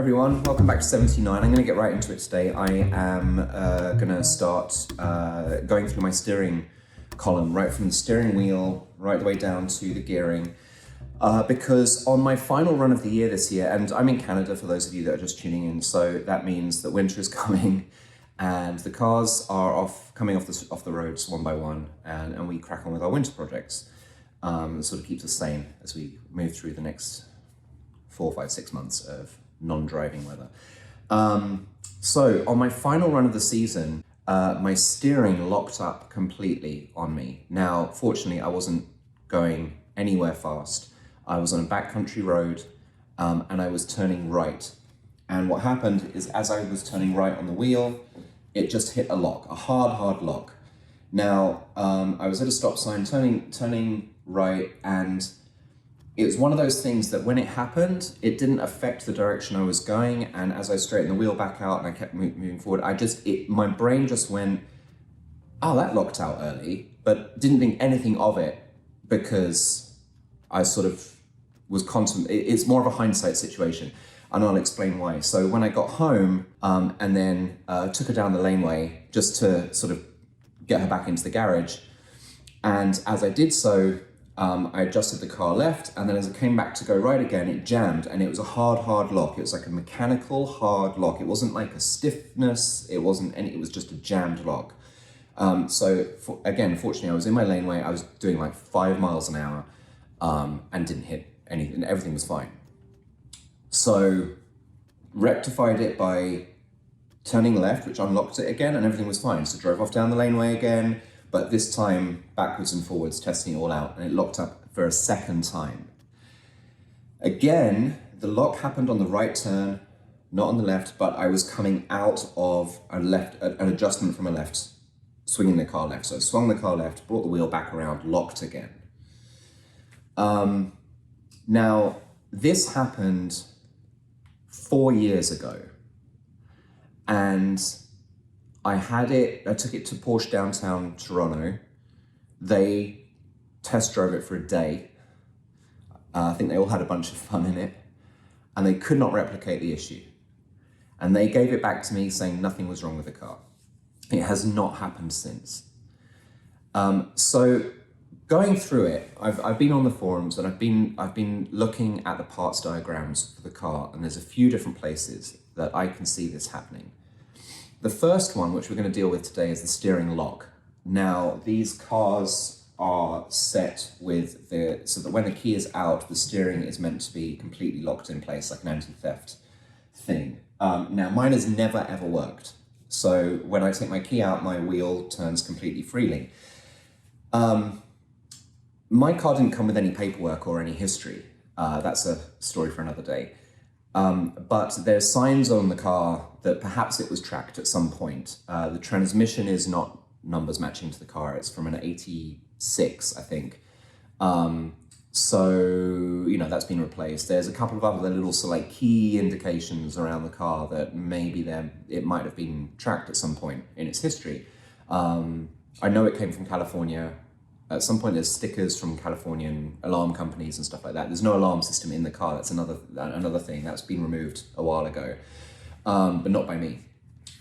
everyone, welcome back to 79. I'm going to get right into it today. I am going to start going through my steering column, right from the steering wheel, right the way down to the gearing. Because on my final run of the year this year, and I'm in Canada for those of you that are just tuning in, so that means that winter is coming and the cars are coming off the roads one by one, and we crack on with our winter projects. It sort of keeps us sane as we move through the next 4, 5, 6 months of non-driving weather. So on my final run of the season, my steering locked up completely on me. Now, fortunately, I wasn't going anywhere fast. I was on a backcountry road and I was turning right. And what happened is as I was turning right on the wheel, it just hit a lock, a hard lock. Now, I was at a stop sign turning right, and it was one of those things that when it happened, it didn't affect the direction I was going. And as I straightened the wheel back out and I kept moving forward, my brain just went, oh, that locked out early, but didn't think anything of it because I sort of was it's more of a hindsight situation, and I'll explain why. So when I got home and then took her down the laneway just to sort of get her back into the garage, and as I did so, I adjusted the car left, and then as I came back to go right again, it jammed, and it was a hard lock. It was like a mechanical hard lock. It wasn't like a stiffness, it was just a jammed lock. Again, fortunately, I was in my laneway, I was doing like 5 miles an hour, and didn't hit anything, everything was fine. So, rectified it by turning left, which unlocked it again, and everything was fine. So drove off down the laneway again, but this time backwards and forwards, testing it all out, and it locked up for a second time. Again, the lock happened on the right turn, not on the left, but I was coming out of an adjustment from a left, swinging the car left. So I swung the car left, brought the wheel back around, locked again. Now, this happened 4 years ago, and I took it to Porsche downtown Toronto. They test drove it for a day. I think they all had a bunch of fun in it, and they could not replicate the issue. And they gave it back to me saying nothing was wrong with the car. It has not happened since. So going through it, I've been on the forums and I've been looking at the parts diagrams for the car, and there's a few different places that I can see this happening. The first one, which we're going to deal with today, is the steering lock. Now, these cars are set so that when the key is out, the steering is meant to be completely locked in place, like an anti-theft thing. Now, mine has never ever worked. So when I take my key out, my wheel turns completely freely. My car didn't come with any paperwork or any history. That's a story for another day. But there's signs on the car that perhaps it was tracked at some point. The transmission is not numbers matching to the car. It's from an 86, I think. So, that's been replaced. There's a couple of other little key indications around the car that maybe it might have been tracked at some point in its history. I know it came from California. At some point, there's stickers from Californian alarm companies and stuff like that. There's no alarm system in the car. That's another thing that's been removed a while ago, but not by me.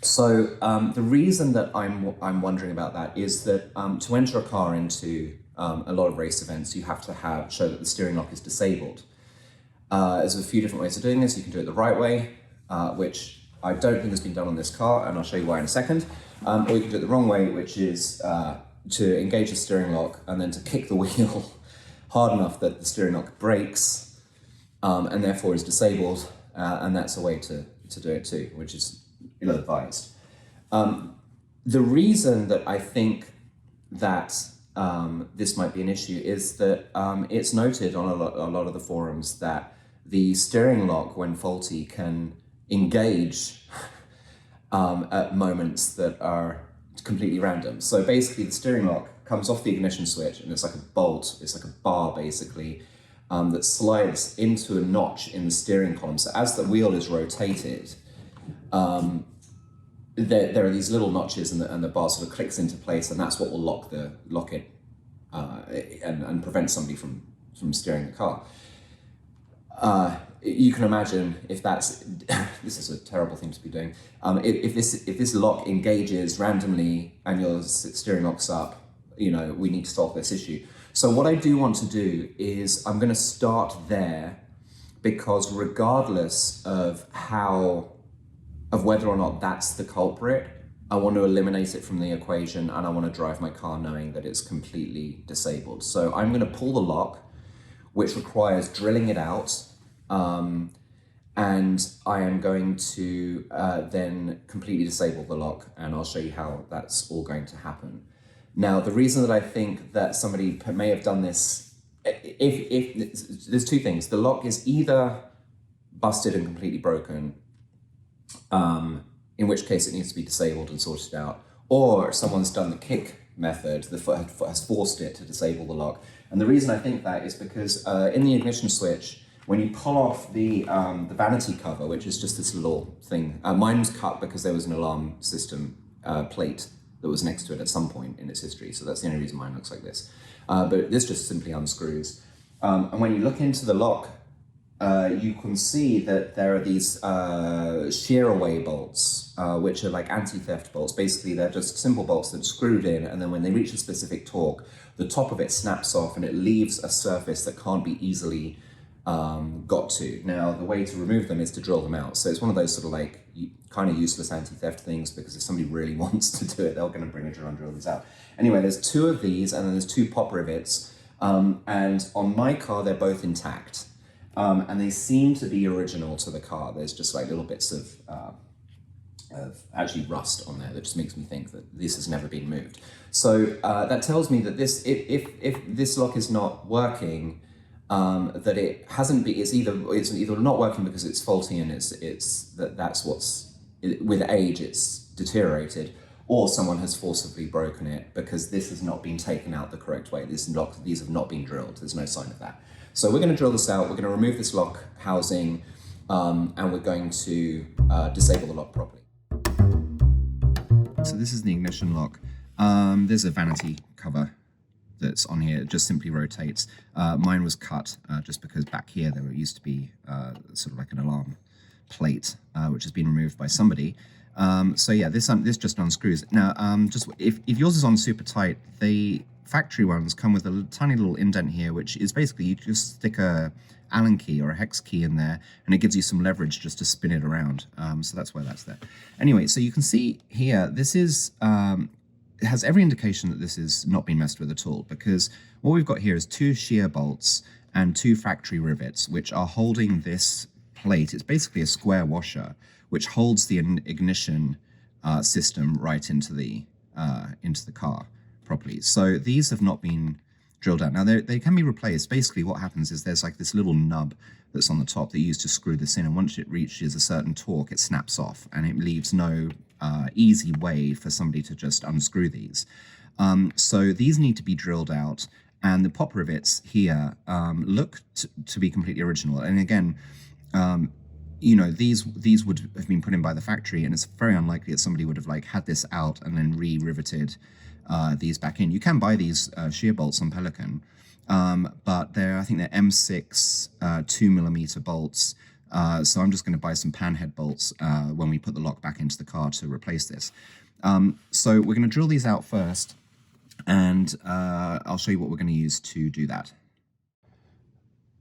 So the reason that I'm wondering about that is that to enter a car into a lot of race events, you have to show that the steering lock is disabled. There's a few different ways of doing this. You can do it the right way, which I don't think has been done on this car, and I'll show you why in a second. Or you can do it the wrong way, which is to engage the steering lock and then to kick the wheel hard enough that the steering lock breaks and therefore is disabled, and that's a way to do it too, which is ill-advised. The reason that I think that this might be an issue is that it's noted on a lot of the forums that the steering lock, when faulty, can engage at moments that are completely random. So basically the steering lock comes off the ignition switch, and it's like a bolt, it's like a bar basically, that slides into a notch in the steering column. So as the wheel is rotated, there are these little notches, and the bar sort of clicks into place, and that's what will lock it and prevent somebody from steering the car. you can imagine if that's, this is a terrible thing to be doing. If this lock engages randomly and your steering locks up, you know, we need to solve this issue. So what I do want to do is I'm going to start there, because regardless of whether or not that's the culprit, I want to eliminate it from the equation, and I want to drive my car knowing that it's completely disabled. So I'm going to pull the lock, which requires drilling it out, and I am going to then completely disable the lock, and I'll show you how that's all going to happen. Now, the reason that I think that somebody may have done this, if there's two things. The lock is either busted and completely broken, in which case it needs to be disabled and sorted out, or someone's done the kick method, the foot has forced it to disable the lock. And the reason I think that is because in the ignition switch, when you pull off the vanity cover, which is just this little thing, mine was cut because there was an alarm system plate that was next to it at some point in its history, so that's the only reason mine looks like this. But this just simply unscrews. And when you look into the lock, you can see that there are these shear away bolts, which are like anti-theft bolts. Basically, they're just simple bolts that are screwed in, and then when they reach a specific torque, the top of it snaps off and it leaves a surface that can't be easily got to. Now, the way to remove them is to drill them out. So it's one of those sort of like kind of useless anti-theft things, because if somebody really wants to do it, they're going to bring a drill and drill these out. Anyway, there's two of these, and then there's two pop rivets, and on my car, they're both intact. And they seem to be original to the car. There's just like little bits of actually rust on there that just makes me think that this has never been moved. So that tells me that this, if this lock is not working, that it hasn't been. It's either not working because it's faulty and that's what's with age it's deteriorated, or someone has forcibly broken it because this has not been taken out the correct way. These have not been drilled. There's no sign of that. So we're going to drill this out, we're going to remove this lock housing, and we're going to disable the lock properly. So this is the ignition lock. There's a vanity cover that's on here. It just simply rotates. Mine was cut just because back here there used to be sort of like an alarm plate, which has been removed by somebody. So yeah, this just unscrews. Now, just if yours is on super tight, the factory ones come with a tiny little indent here, which is basically you just stick a Allen key or a hex key in there, and it gives you some leverage just to spin it around. So that's why that's there. Anyway, so you can see here, this is it has every indication that this is not been messed with at all, because what we've got here is two shear bolts and two factory rivets, which are holding this plate. It's basically a square washer, which holds the ignition system right into the car properly. So these have not been drilled out. Now they can be replaced. Basically what happens is there's like this little nub that's on the top that you use to screw this in, and once it reaches a certain torque, it snaps off, and it leaves no easy way for somebody to just unscrew these. So these need to be drilled out, and the pop rivets here look to be completely original. And again, you know, these would have been put in by the factory, and it's very unlikely that somebody would have like had this out and then re-riveted these back in. You can buy these shear bolts on Pelican, but I think they're M6 2mm bolts. So I'm just going to buy some panhead bolts when we put the lock back into the car to replace this. So we're going to drill these out first, and I'll show you what we're going to use to do that.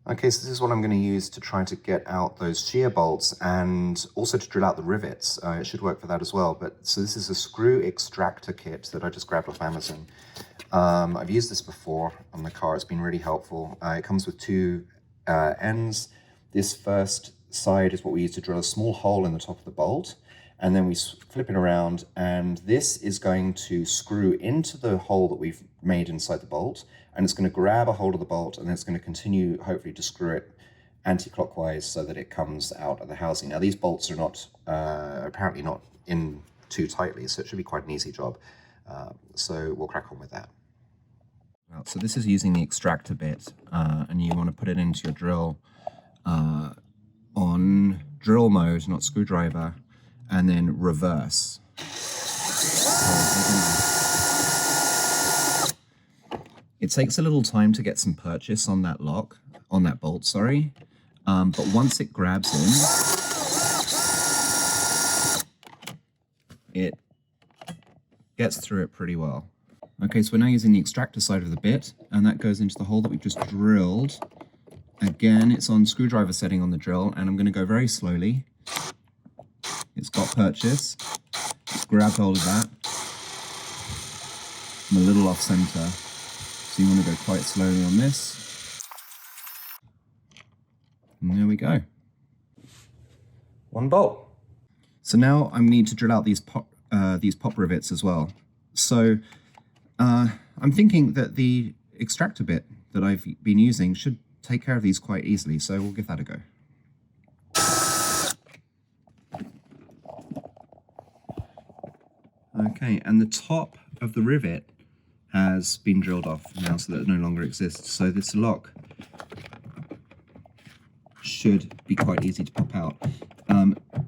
Okay, so this is what I'm going to use to try to get out those shear bolts, and also to drill out the rivets. It should work for that as well. But so this is a screw extractor kit that I just grabbed off Amazon. I've used this before on the car. It's been really helpful. It comes with two ends. This first side is what we use to drill a small hole in the top of the bolt, and then we flip it around, and this is going to screw into the hole that we've made inside the bolt, and it's going to grab a hold of the bolt, and it's going to continue, hopefully, to screw it anti-clockwise so that it comes out of the housing. Now, these bolts are not apparently not in too tightly, so it should be quite an easy job. So we'll crack on with that. So this is using the extractor bit, and you want to put it into your drill on drill mode, not screwdriver, and then reverse. It takes a little time to get some purchase on that bolt, sorry. But once it grabs in, it gets through it pretty well. Okay, so we're now using the extractor side of the bit, and that goes into the hole that we just drilled. Again, it's on screwdriver setting on the drill, and I'm going to go very slowly. It's got purchase. It's grabbed hold of that. I'm a little off center, so you want to go quite slowly on this. And there we go. One bolt. So now I need to drill out these pop rivets as well. So I'm thinking that the extractor bit that I've been using should take care of these quite easily, so we'll give that a go. Okay, and the top of the rivet has been drilled off now so that it no longer exists. So this lock should be quite easy to pop out.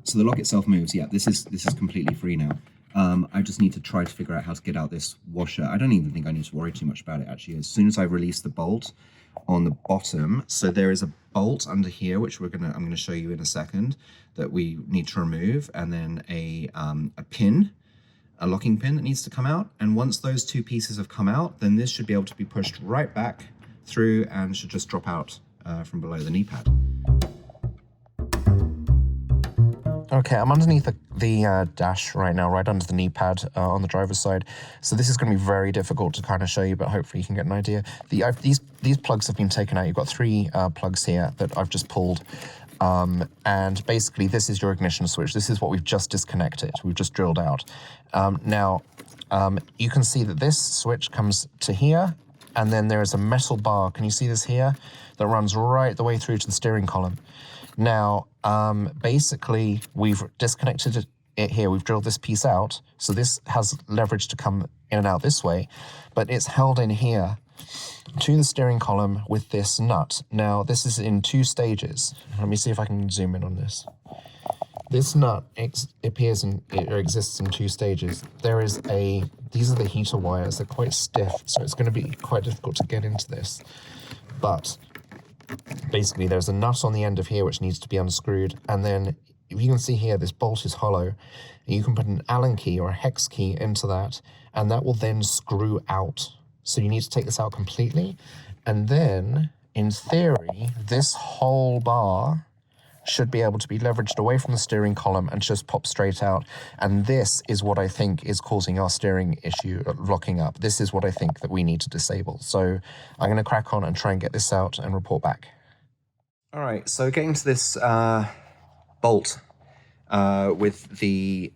So the lock itself moves. Yeah, this is completely free now. I just need to try to figure out how to get out this washer. I don't even think I need to worry too much about it, actually. As soon as I release the bolt on the bottom, so there is a bolt under here, which I'm gonna show you in a second, that we need to remove, and then a pin, a locking pin that needs to come out. And once those two pieces have come out, then this should be able to be pushed right back through and should just drop out from below the knee pad. Okay, I'm underneath the dash right now, right under the knee pad on the driver's side. So this is going to be very difficult to kind of show you, but hopefully you can get an idea. These plugs have been taken out. You've got three plugs here that I've just pulled. And basically this is your ignition switch. This is what we've just disconnected. We've just drilled out. Now, you can see that this switch comes to here, and then there is a metal bar. Can you see this here? That runs right the way through to the steering column. Now, basically, we've disconnected it here. We've drilled this piece out. So this has leverage to come in and out this way, but it's held in here to the steering column with this nut. Now, this is in two stages. Let me see if I can zoom in on this. This nut exists in two stages. These are the heater wires. They're quite stiff, so it's going to be quite difficult to get into this. But basically, there's a nut on the end of here which needs to be unscrewed, and then if you can see here, this bolt is hollow, and you can put an Allen key or a hex key into that, and that will then screw out. So you need to take this out completely, and then, in theory, this whole bar should be able to be leveraged away from the steering column and just pop straight out. And this is what I think is causing our steering issue locking up. This is what I think that we need to disable. So I'm going to crack on and try and get this out and report back. All right, so getting to this bolt with the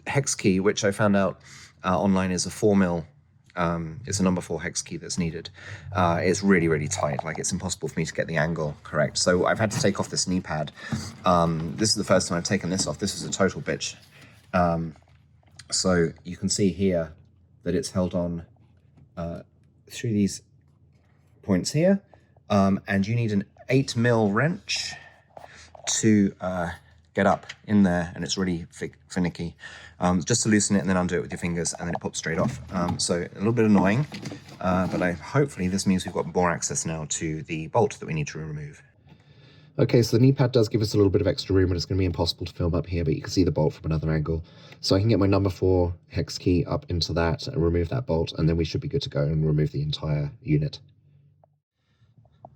hex key, which I found out online is a 4mm. It's a number 4 hex key that's needed. It's really, really tight. Like, it's impossible for me to get the angle correct. So I've had to take off this knee pad. This is the first time I've taken this off. This is a total bitch. So you can see here that it's held on through these points here. And you need an 8mm wrench to get up in there, and it's really finicky. Just to loosen it and then undo it with your fingers, and then it pops straight off. So a little bit annoying, but hopefully this means we've got more access now to the bolt that we need to remove. Okay, so the knee pad does give us a little bit of extra room, and it's going to be impossible to film up here, but you can see the bolt from another angle. So I can get my number 4 hex key up into that and remove that bolt, and then we should be good to go and remove the entire unit.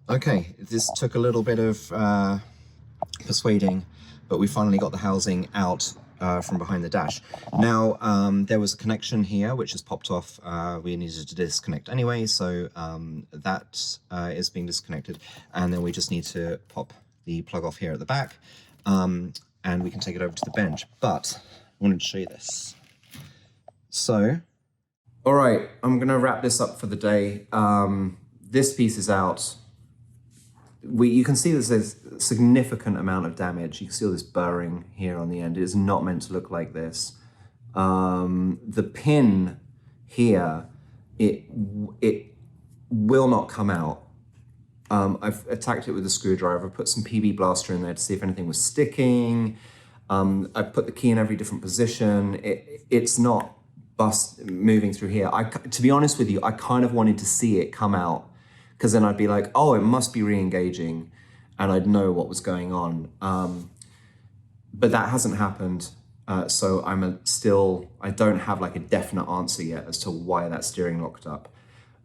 Okay, this took a little bit of persuading, but we finally got the housing out from behind the dash. Now, there was a connection here which has popped off. We needed to disconnect anyway, so that is being disconnected, and then we just need to pop the plug off here at the back, and we can take it over to the bench. But I wanted to show you this. So, all right, I'm gonna wrap this up for the day. This piece is out. You can see there's a significant amount of damage. You can see all this burring here on the end. It is not meant to look like this. The pin here, it will not come out. I've attacked it with a screwdriver, put some PB blaster in there to see if anything was sticking. I've put the key in every different position. It's not moving through here. To be honest with you, I kind of wanted to see it come out, because then I'd be like, oh, it must be re-engaging. and I'd know what was going on. But that hasn't happened. So I don't have like a definite answer yet as to why that steering locked up.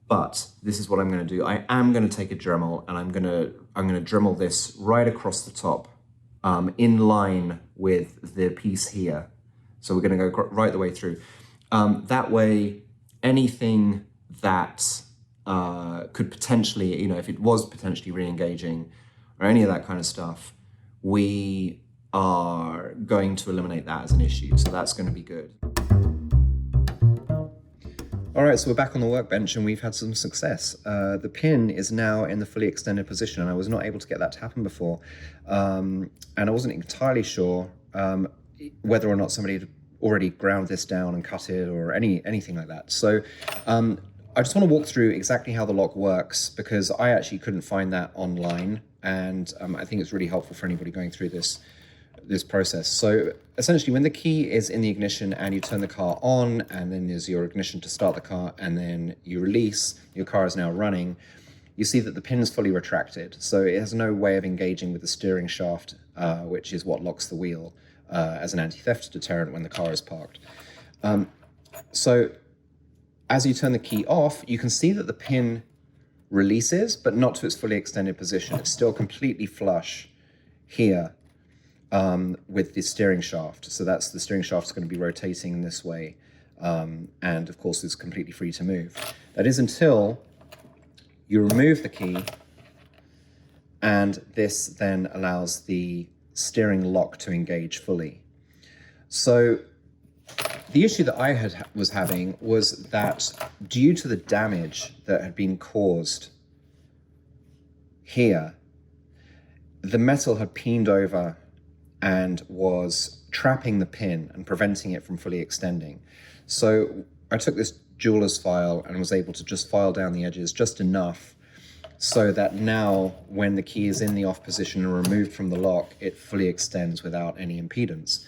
But this is what I'm going to do. I am going to take a Dremel, and I'm going to Dremel this right across the top, in line with the piece here. So we're going to go right the way through. That way, anything that could potentially, if it was potentially re-engaging or any of that kind of stuff, we are going to eliminate that as an issue. So that's going to be good. All right, so we're back on the workbench and we've had some success. The pin is now in the fully extended position, and I was not able to get that to happen before. And I wasn't entirely sure whether or not somebody had already ground this down and cut it or anything like that. So I just want to walk through exactly how the lock works, because I actually couldn't find that online, and I think it's really helpful for anybody going through this process. So essentially, when the key is in the ignition and you turn the car on, and then there's your ignition to start the car, and then you release, your car is now running, you see that the pin is fully retracted. So it has no way of engaging with the steering shaft, which is what locks the wheel as an anti-theft deterrent when the car is parked. So as you turn the key off, you can see that the pin releases, but not to its fully extended position. It's still completely flush here with the steering shaft. So the steering shaft is going to be rotating in this way. And of course, it's completely free to move. That is until you remove the key, and this then allows the steering lock to engage fully. So the issue that I was having was that due to the damage that had been caused here, the metal had peened over and was trapping the pin and preventing it from fully extending. So I took this jeweler's file and was able to just file down the edges just enough so that now when the key is in the off position and removed from the lock, it fully extends without any impedance.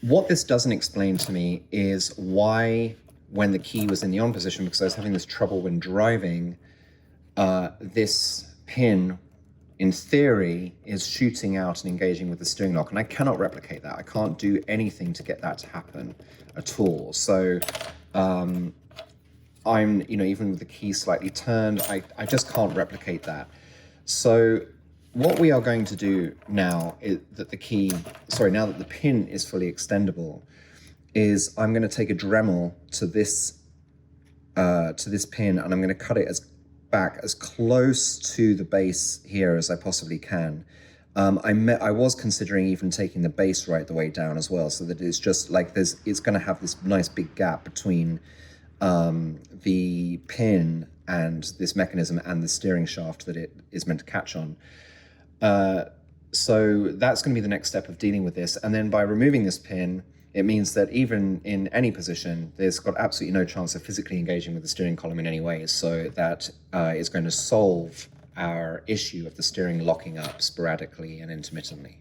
What this doesn't explain to me is why, when the key was in the on position, because I was having this trouble when driving, this pin, in theory, is shooting out and engaging with the steering lock, and I cannot replicate that. I can't do anything to get that to happen at all. So I'm, even with the key slightly turned, I just can't replicate that. So what we are going to do now is that now that the pin is fully extendable, is I'm going to take a Dremel to this pin, and I'm going to cut it back as close to the base here as I possibly can. I was considering even taking the base right the way down as well, so that it's just like it's going to have this nice big gap between the pin and this mechanism and the steering shaft that it is meant to catch on. So that's going to be the next step of dealing with this. And then by removing this pin, it means that even in any position, there's got absolutely no chance of physically engaging with the steering column in any way. So that is going to solve our issue of the steering locking up sporadically and intermittently.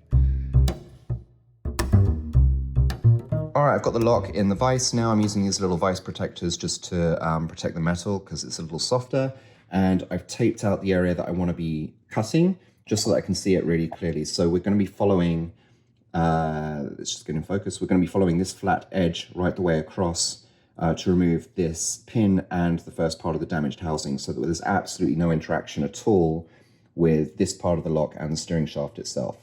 All right, I've got the lock in the vise now. I'm using these little vise protectors just to protect the metal because it's a little softer. And I've taped out the area that I want to be cutting just so that I can see it really clearly. So we're going to be following, let's just get in focus. We're going to be following this flat edge right the way across to remove this pin and the first part of the damaged housing, so that there's absolutely no interaction at all with this part of the lock and the steering shaft itself.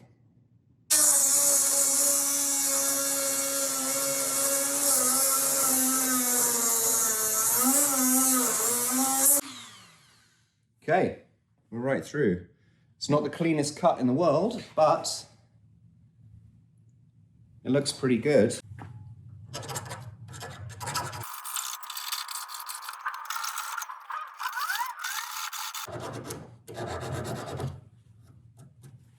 Okay, we're right through. It's not the cleanest cut in the world, but it looks pretty good.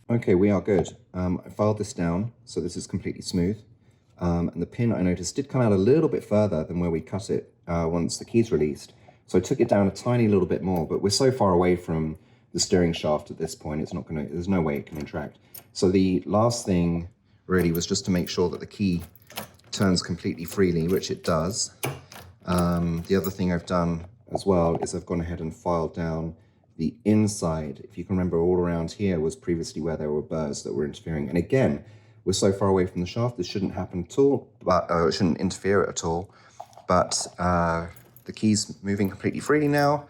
Okay, we are good. I filed this down, so this is completely smooth. And the pin, I noticed, did come out a little bit further than where we cut it once the key's released. So I took it down a tiny little bit more, but we're so far away from the steering shaft at this point, there's no way it can interact. So the last thing really was just to make sure that the key turns completely freely, which it does. The other thing I've done as well is I've gone ahead and filed down the inside, if you can remember, all around here was previously where there were burrs that were interfering. And again, we're so far away from the shaft, this shouldn't happen at all, but it shouldn't interfere at all. But the key's moving completely freely now.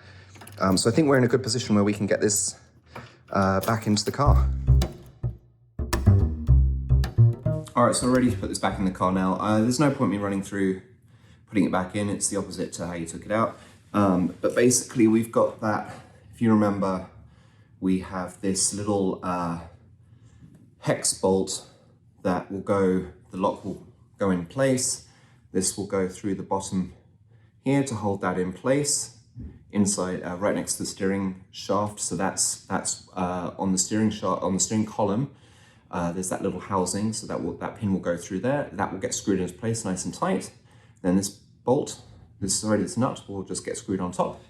So I think we're in a good position where we can get this back into the car. All right, so we're ready to put this back in the car now. There's no point in me running through putting it back in. It's the opposite to how you took it out. But basically we've got that, if you remember, we have this little hex bolt that will go, the lock will go in place. This will go through the bottom here to hold that in place inside, right next to the steering shaft. So that's on the steering shaft, on the steering column. There's that little housing, so that pin will go through there. That will get screwed into place nice and tight. Then this bolt, this nut will just get screwed on top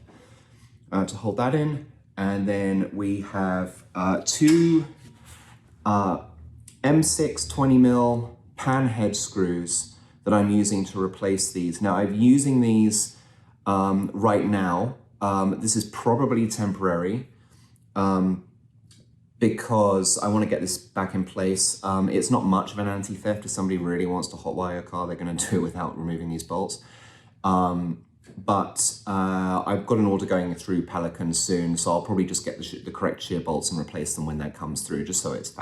to hold that in. And then we have two M6 20mm pan head screws that I'm using to replace these. Now I'm using these right now. This is probably temporary because I want to get this back in place. It's not much of an anti-theft. If somebody really wants to hotwire a car, they're going to do it without removing these bolts. But I've got an order going through Pelican soon, so I'll probably just get the correct shear bolts and replace them when that comes through, just so it's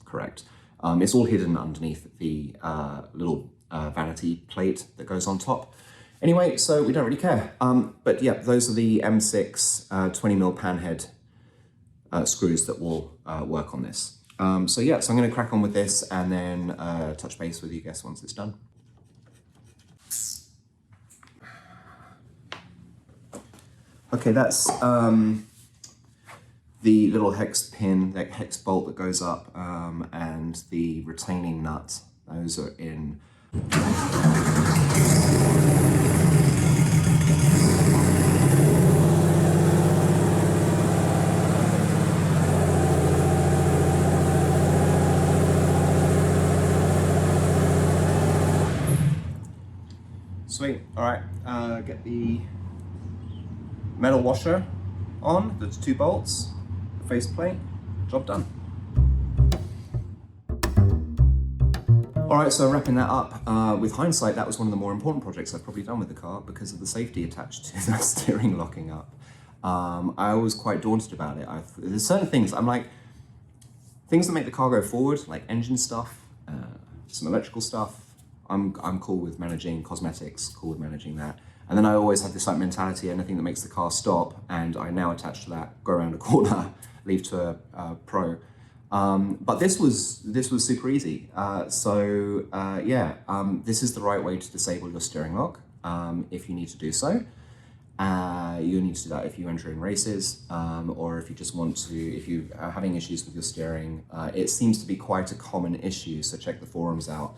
correct. It's all hidden underneath the little vanity plate that goes on top. Anyway, so we don't really care. But yeah, those are the M6 20mm pan head screws that will work on this. So yeah, so I'm going to crack on with this and then touch base with you guys once it's done. Okay, that's the little hex pin, that hex bolt that goes up, and the retaining nut. Those are in. Sweet, all right, get the metal washer on, there's two bolts, the faceplate, job done. All right, so wrapping that up, with hindsight, that was one of the more important projects I've probably done with the car because of the safety attached to that steering locking up. I was quite daunted about it. There's certain things, I'm like, things that make the car go forward, like engine stuff, some electrical stuff, I'm cool with managing cosmetics, cool with managing that. And then I always have this like mentality, anything that makes the car stop, and I now attach to that, go around a corner, leave to a pro. But this was super easy. This is the right way to disable your steering lock if you need to do so. You need to do that if you enter in races, or if you just want to, if you are having issues with your steering. It seems to be quite a common issue, so check the forums out.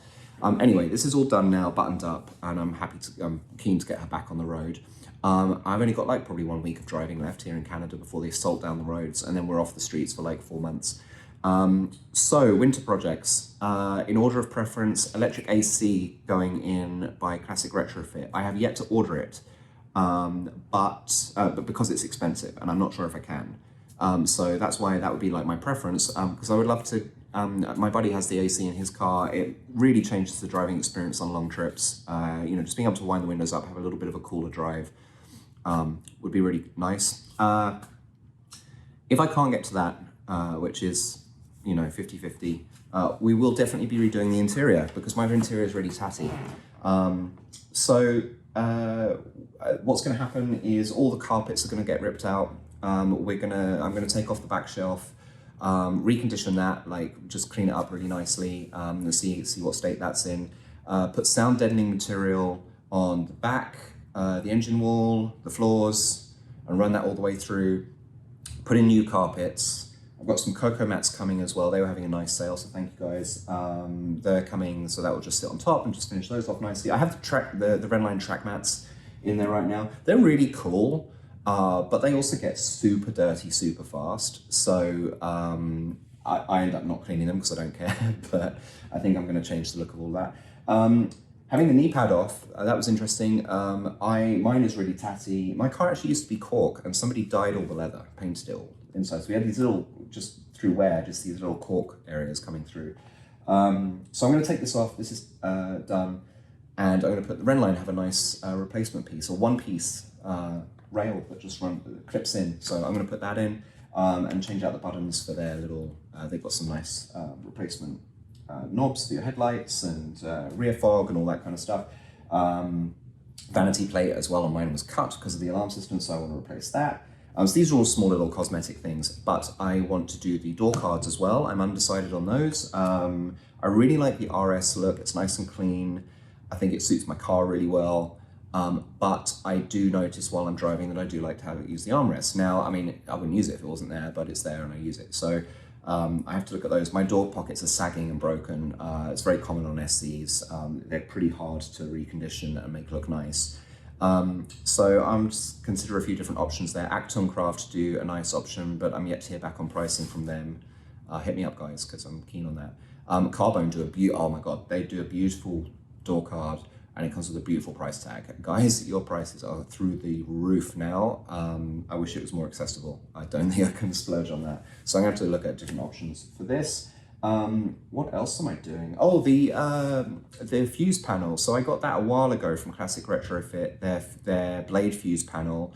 Anyway, this is all done now, buttoned up, and I'm keen to get her back on the road. I've only got like probably 1 week of driving left here in Canada before they salt down the roads, and then we're off the streets for like 4 months. So winter projects, in order of preference, electric AC going in by Classic Retrofit. I have yet to order it, but because it's expensive and I'm not sure if I can. So that's why that would be like my preference, because I would love to. My buddy has the AC in his car. It really changes the driving experience on long trips. Just being able to wind the windows up, have a little bit of a cooler drive, would be really nice. If I can't get to that, which is, 50-50, we will definitely be redoing the interior because my interior is really tatty. What's going to happen is all the carpets are going to get ripped out. I'm going to take off the back shelf, recondition that, like just clean it up really nicely, and see what state that's in. Put sound deadening material on the back, the engine wall, the floors, and run that all the way through. Put in new carpets. I've got some cocoa mats coming as well. They were having a nice sale, so thank you guys. They're coming, so that will just sit on top and just finish those off nicely. I have the Redline track mats in there right now. They're really cool. But they also get super dirty super fast, so I end up not cleaning them because I don't care, but I think I'm going to change the look of all that. Having the knee pad off, that was interesting. Mine is really tatty. My car actually used to be cork, and somebody dyed all the leather, painted it all inside. So we had these little, just through wear, just these little cork areas coming through. So I'm going to take this off. This is done, and I'm going to put the Renline have a nice replacement piece, or one piece rail that just clips in. So I'm going to put that in and change out the buttons for their little. They've got some nice replacement knobs for your headlights and rear fog and all that kind of stuff. Vanity plate as well on mine was cut because of the alarm system, so I want to replace that. So these are all small little cosmetic things, but I want to do the door cards as well. I'm undecided on those. I really like the RS look. It's nice and clean. I think it suits my car really well. But I do notice while I'm driving that I do like to have it use the armrest. Now, I mean, I wouldn't use it if it wasn't there, but it's there and I use it. So I have to look at those. My door pockets are sagging and broken. It's very common on SCs. They're pretty hard to recondition and make look nice. So I'm just consider a few different options there. Acton Craft do a nice option, but I'm yet to hear back on pricing from them. Hit me up, guys, because I'm keen on that. Carbone do oh my God, they do a beautiful door card, and it comes with a beautiful price tag. Guys, your prices are through the roof now. I wish it was more accessible. I don't think I can splurge on that. So I'm gonna have to look at different options for this. What else am I doing? Oh, the fuse panel. So I got that a while ago from Classic Retrofit, their blade fuse panel.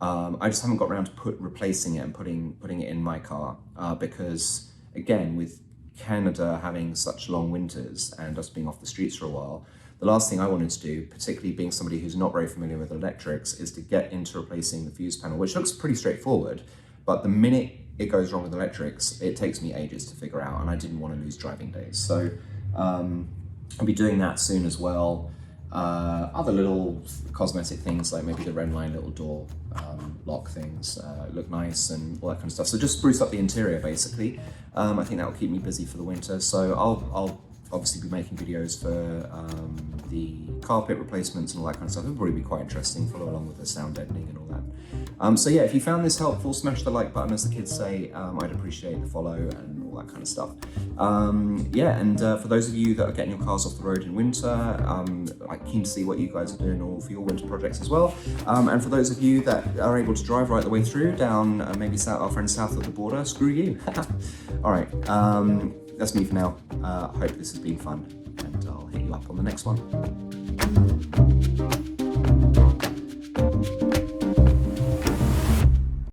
I just haven't got around to replacing it and putting it in my car because, again, with Canada having such long winters and us being off the streets for a while, the last thing I wanted to do, particularly being somebody who's not very familiar with electrics, is to get into replacing the fuse panel, which looks pretty straightforward, but the minute it goes wrong with electrics, it takes me ages to figure out, and I didn't want to lose driving days. So I'll be doing that soon as well. Other little cosmetic things like maybe the Renline little door lock things look nice and all that kind of stuff. So just spruce up the interior basically. I think that will keep me busy for the winter. So I'll obviously be making videos for the carpet replacements and all that kind of stuff. It'll probably be quite interesting, follow along with the sound deadening and all that. So yeah, if you found this helpful, smash the like button, as the kids say. I'd appreciate the follow and all that kind of stuff. Yeah, and for those of you that are getting your cars off the road in winter, I'm keen to see what you guys are doing all for your winter projects as well. And for those of you that are able to drive right the way through down maybe our friends south of the border, screw you. All right, that's me for now. I hope this has been fun, and I'll hit you up on the next one.